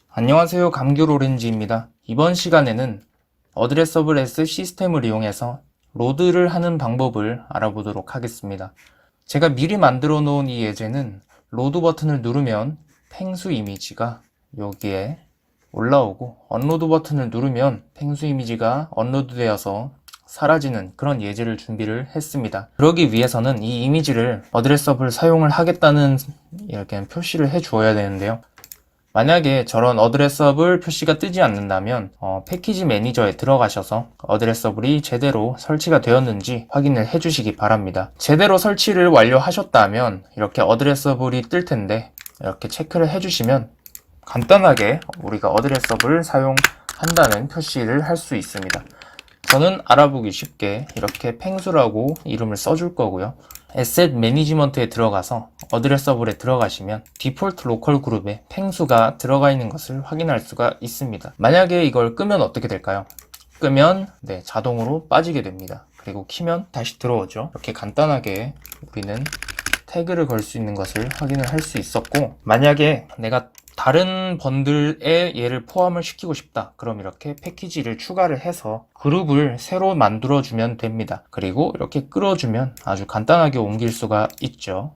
안녕하세요. 감귤오렌지입니다. 이번 시간에는 어드레서블 S 시스템을 이용해서 로드를 하는 방법을 알아보도록 하겠습니다. 제가 미리 만들어 놓은 이 예제는 로드 버튼을 누르면 펭수 이미지가 여기에 올라오고 언로드 버튼을 누르면 펭수 이미지가 언로드 되어서 사라지는 그런 예제를 준비를 했습니다. 그러기 위해서는 이 이미지를 어드레서블 사용을 하겠다는 이렇게 표시를 해 주어야 되는데요. 만약에 저런 어드레서블 표시가 뜨지 않는다면 패키지 매니저에 들어가셔서 어드레서블이 제대로 설치가 되었는지 확인을 해주시기 바랍니다. 제대로 설치를 완료하셨다면 이렇게 어드레서블이 뜰 텐데 이렇게 체크를 해주시면 간단하게 우리가 어드레서블을 사용한다는 표시를 할 수 있습니다. 저는 알아보기 쉽게 이렇게 펭수라고 이름을 써줄 거고요. 에셋 매니지먼트에 들어가서 어드레서블에 들어가시면 디폴트 로컬 그룹에 펭수가 들어가 있는 것을 확인할 수가 있습니다. 만약에 이걸 끄면 어떻게 될까요? 끄면 자동으로 빠지게 됩니다. 그리고 키면 다시 들어오죠. 이렇게 간단하게 우리는 태그를 걸 수 있는 것을 확인을 할 수 있었고, 만약에 내가 다른 번들에 얘를 포함을 시키고 싶다. 그럼 이렇게 패키지를 추가를 해서 그룹을 새로 만들어주면 됩니다. 그리고 이렇게 끌어주면 아주 간단하게 옮길 수가 있죠.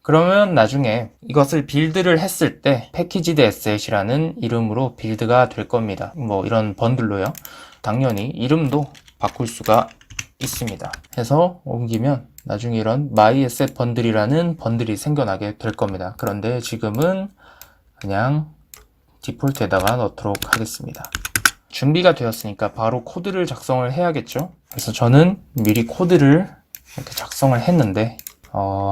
그러면 나중에 이것을 빌드를 했을 때 패키지드 에셋이라는 이름으로 빌드가 될 겁니다. 뭐 이런 번들로요. 당연히 이름도 바꿀 수가 있습니다. 해서 옮기면 나중에 이런 myasset 번들이라는 번들이 생겨나게 될 겁니다. 그런데 지금은 그냥 디폴트에다가 넣도록 하겠습니다. 준비가 되었으니까 바로 코드를 작성을 해야겠죠. 그래서 저는 미리 코드를 이렇게 작성을 했는데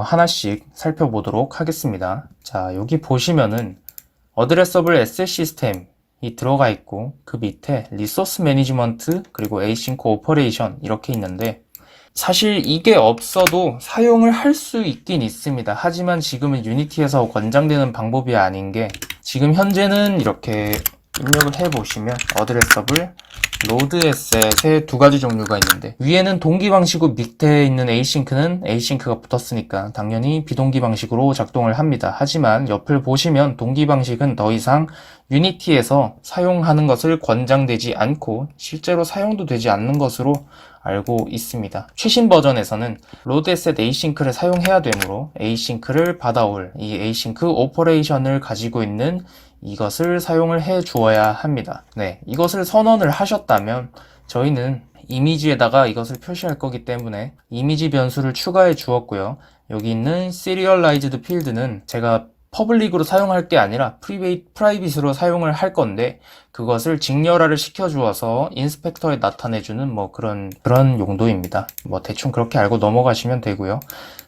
하나씩 살펴보도록 하겠습니다. 자, 여기 보시면은 어드레서블 에셋 시스템이 들어가 있고 그 밑에 리소스 매니지먼트 그리고 에이싱크 오퍼레이션 이렇게 있는데, 사실 이게 없어도 사용을 할 수 있긴 있습니다. 하지만 지금은 유니티에서 권장되는 방법이 아닌 게, 지금 현재는 이렇게 입력을 해보시면 어드레서블 로드 에셋의 두 가지 종류가 있는데, 위에는 동기 방식이고 밑에 있는 에이싱크는 에이싱크가 붙었으니까 당연히 비동기 방식으로 작동을 합니다. 하지만 옆을 보시면 동기 방식은 더 이상 유니티에서 사용하는 것을 권장되지 않고 실제로 사용도 되지 않는 것으로 알고 있습니다. 최신 버전에서는 로드 에셋 에이싱크를 사용해야 되므로 에이싱크를 받아올 이 에이싱크 오퍼레이션을 가지고 있는 이것을 사용을 해 주어야 합니다. 이것을 선언을 하셨다면 저희는 이미지에다가 이것을 표시할 거기 때문에 이미지 변수를 추가해 주었고요. 여기 있는 serialized field는 제가 퍼블릭으로 사용할 게 아니라 프라이빗으로 사용을 할 건데, 그것을 직렬화를 시켜 주어서 인스펙터에 나타내주는 뭐 그런 용도입니다. 뭐 대충 그렇게 알고 넘어가시면 되고요.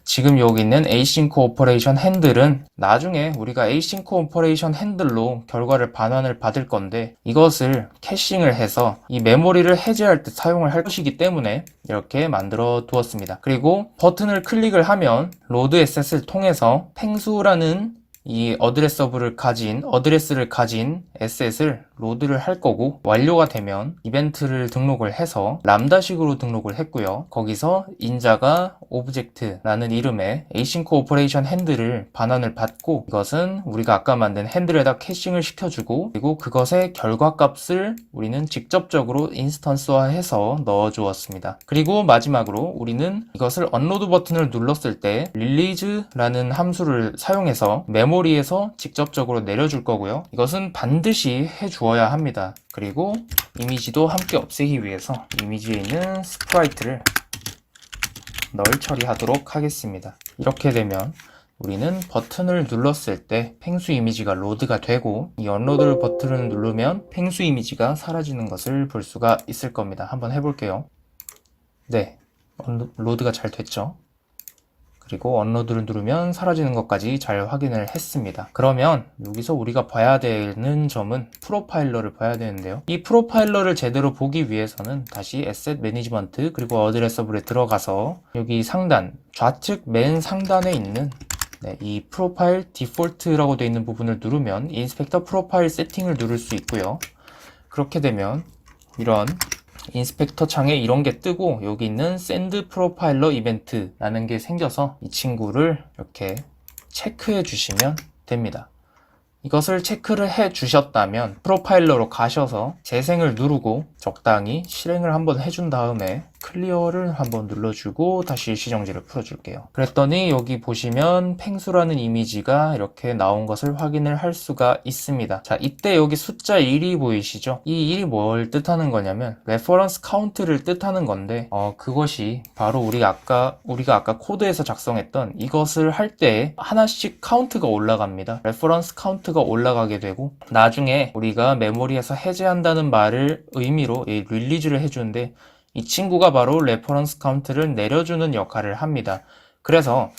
지금 여기 있는 async operation handle은 나중에 우리가 async operation handle로 결과를 반환을 받을 건데, 이것을 캐싱을 해서 이 메모리를 해제할 때 사용을 할 것이기 때문에 이렇게 만들어 두었습니다. 그리고 버튼을 클릭을 하면 로드 에셋을 통해서 펭수라는 이 어드레스를 가진 에셋을 로드를 할 거고, 완료가 되면 이벤트를 등록을 해서 람다식으로 등록을 했고요. 거기서 인자가 오브젝트라는 이름의 async operation handle을 반환을 받고, 이것은 우리가 아까 만든 핸들에다 캐싱을 시켜주고, 그리고 그것의 결과값을 우리는 직접적으로 인스턴스화해서 넣어 주었습니다. 그리고 마지막으로 우리는 이것을 언로드 버튼을 눌렀을 때 release라는 함수를 사용해서 메모리에서 직접적으로 내려줄 거고요. 이것은 반드시 해주어야 합니다. 그리고 이미지도 함께 없애기 위해서 이미지에 있는 스프라이트를 널 처리하도록 하겠습니다. 이렇게 되면 우리는 버튼을 눌렀을 때 펭수 이미지가 로드가 되고, 이 언로드 버튼을 누르면 펭수 이미지가 사라지는 것을 볼 수가 있을 겁니다. 한번 해볼게요. 로드가 잘 됐죠? 그리고 언로드를 누르면 사라지는 것까지 잘 확인을 했습니다. 그러면 여기서 우리가 봐야 되는 점은 프로파일러를 봐야 되는데요. 이 프로파일러를 제대로 보기 위해서는 다시 에셋 매니지먼트 그리고 어드레서블에 들어가서 여기 상단, 좌측 맨 상단에 있는 이 프로파일 디폴트라고 되어 있는 부분을 누르면 인스펙터 프로파일 세팅을 누를 수 있고요. 그렇게 되면 이런 인스펙터 창에 이런 게 뜨고, 여기 있는 샌드 프로파일러 이벤트라는 게 생겨서 이 친구를 이렇게 체크해 주시면 됩니다. 이것을 체크를 해 주셨다면 프로파일러로 가셔서 재생을 누르고 적당히 실행을 한번 해준 다음에 클리어를 한번 눌러주고 다시 일시정지를 풀어줄게요. 그랬더니 여기 보시면 펭수라는 이미지가 이렇게 나온 것을 확인을 할 수가 있습니다. 자, 이때 여기 숫자 1이 보이시죠? 이 1이 뭘 뜻하는 거냐면 레퍼런스 카운트를 뜻하는 건데 그것이 바로 우리가 아까 코드에서 작성했던 이것을 할 때 하나씩 카운트가 올라갑니다. 레퍼런스 카운트가 올라가게 되고 나중에 우리가 메모리에서 해제한다는 말을 의미로 릴리즈를 해주는데 이 친구가 바로 레퍼런스 카운트를 내려주는 역할을 합니다. 그래서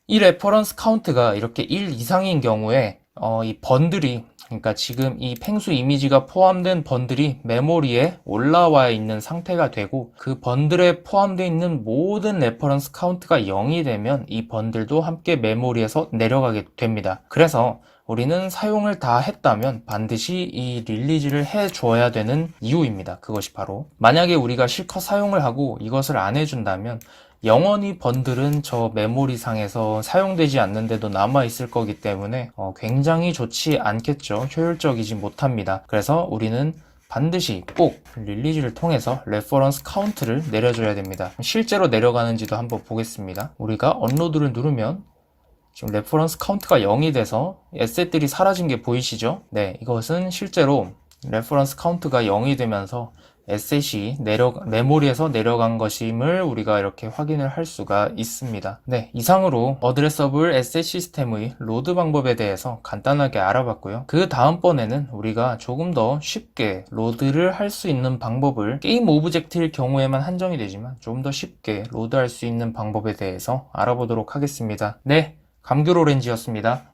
이 레퍼런스 카운트가 이렇게 1 이상인 경우에 이 번들이, 그러니까 지금 이 펭수 이미지가 포함된 번들이 메모리에 올라와 있는 상태가 되고 그 번들에 포함되어 있는 모든 레퍼런스 카운트가 0이 되면 이 번들도 함께 메모리에서 내려가게 됩니다. 그래서 우리는 사용을 다 했다면 반드시 이 릴리즈를 해줘야 되는 이유입니다. 그것이 바로 만약에 우리가 실컷 사용을 하고 이것을 안 해준다면 영원히 번들은 저 메모리 상에서 사용되지 않는데도 남아있을 거기 때문에 굉장히 좋지 않겠죠. 효율적이지 못합니다. 그래서 우리는 반드시 꼭 릴리즈를 통해서 레퍼런스 카운트를 내려줘야 됩니다. 실제로 내려가는지도 한번 보겠습니다. 우리가 언로드를 누르면 지금 레퍼런스 카운트가 0이 돼서 에셋들이 사라진 게 보이시죠? 네, 이것은 실제로 레퍼런스 카운트가 0이 되면서 에셋이 메모리에서 내려간 것임을 우리가 이렇게 확인을 할 수가 있습니다. 네, 이상으로 어드레서블 에셋 시스템의 로드 방법에 대해서 간단하게 알아봤고요. 그 다음번에는 우리가 조금 더 쉽게 로드를 할 수 있는 방법을 게임 오브젝트일 경우에만 한정이 되지만 좀 더 쉽게 로드할 수 있는 방법에 대해서 알아보도록 하겠습니다. 네, 감귤오렌지였습니다.